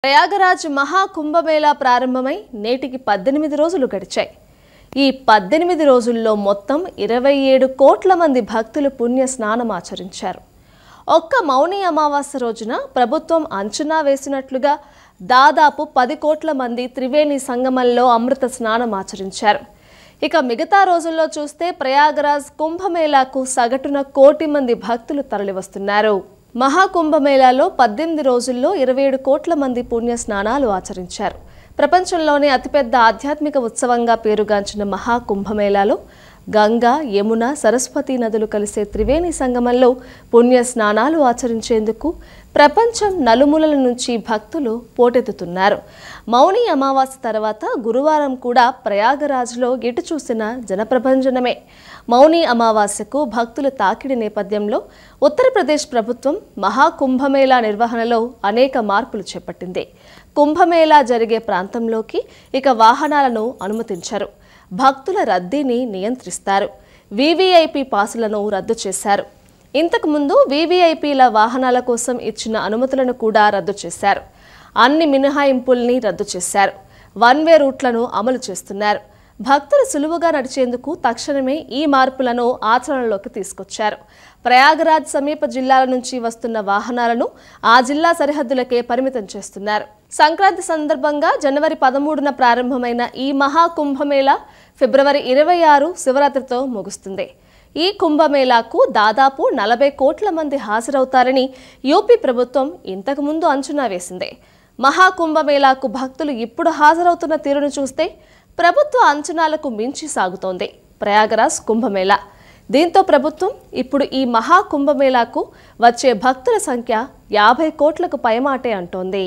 ప్రయాగరాజ్ మహాకుంభమేళా ప్రారంభమై నేటికి 18 రోజులు గడిచాయి. ఈ 18 రోజుల్లో మొత్తం 27 కోట్ల మంది భక్తులు పుణ్య స్నానం ఆచరించారు. ఒక్క మౌని అమావాస్య రోజున ప్రభుత్వం అంచనా వేసినట్లుగా దాదాపు 10 కోట్ల మంది త్రివేణి సంగమంలో అమృత స్నానం ఆచరించారు. ఇక మిగతా రోజుల్లో చూస్తే ప్రయాగరాజ్ కుంభమేళాకు సగటున 1 కోటి మంది భక్తులు తరలివస్తున్నారు. మహాకుంభమేళాలో 18 రోజుల్లో 27 కోట్ల మంది పుణ్య స్నానాలు ఆచరించారు. ప్రపంచంలోనే అతిపెద్ద ఆధ్యాత్మిక ఉత్సవంగా పేరుగాంచిన మహాకుంభమేళాలో గంగా, యమున, సరస్వతి నదులు కలిసే త్రివేణి సంగమంలో పుణ్య స్నానాలు ఆచరించేందుకు ప్రపంచం నలుమూలల నుంచి భక్తులు పోటెత్తుతున్నారు. మౌని అమావాస్య తర్వాత గురువారం కూడా ప్రయాగరాజ్లో ఎటు చూసిన జనప్రభంజనమే. మౌని అమావాస్యకు భక్తుల తాకిడి నేపథ్యంలో ఉత్తరప్రదేశ్ ప్రభుత్వం మహాకుంభమేళా నిర్వహణలో అనేక మార్పులు చేపట్టింది. కుంభమేళా జరిగే ప్రాంతంలోకి ఇక వాహనాలను అనుమతించరు. భక్తుల రద్దీని నియంత్రిస్తారు. వీవీఐపీ పాసులను రద్దు చేశారు. ఇంతకుముందు వీవీఐపీల వాహనాల కోసం ఇచ్చిన అనుమతులను కూడా రద్దు చేశారు. అన్ని మినహాయింపుల్ని రద్దు చేశారు. వన్ వే రూట్లను అమలు చేస్తున్నారు. భక్తులు సులువుగా నడిచేందుకు తక్షణమే ఈ మార్పులను ఆచరణలోకి తీసుకొచ్చారు. ప్రయాగరాజ్ సమీప జిల్లాల నుంచి వస్తున్న వాహనాలను ఆ జిల్లా సరిహద్దులకే పరిమితం చేస్తున్నారు. సంక్రాంతి సందర్భంగా జనవరి 13న ప్రారంభమైన ఈ మహాకుంభమేళా ఫిబ్రవరి 26 శివరాత్రితో ముగుస్తుంది. ఈ కుంభమేళాకు దాదాపు 40 కోట్ల మంది హాజరవుతారని యూపీ ప్రభుత్వం ఇంతకుముందు అంచనా వేసింది. మహాకుంభమేళాకు భక్తులు ఇప్పుడు హాజరవుతున్న తీరును చూస్తే ప్రభుత్వ అంచనాలకు మించి సాగుతోంది ప్రయాగరాజ్ కుంభమేళా. దీంతో ప్రభుత్వం ఇప్పుడు ఈ మహాకుంభమేళాకు వచ్చే భక్తుల సంఖ్య 50 కోట్లకు పైమాటే అంటోంది.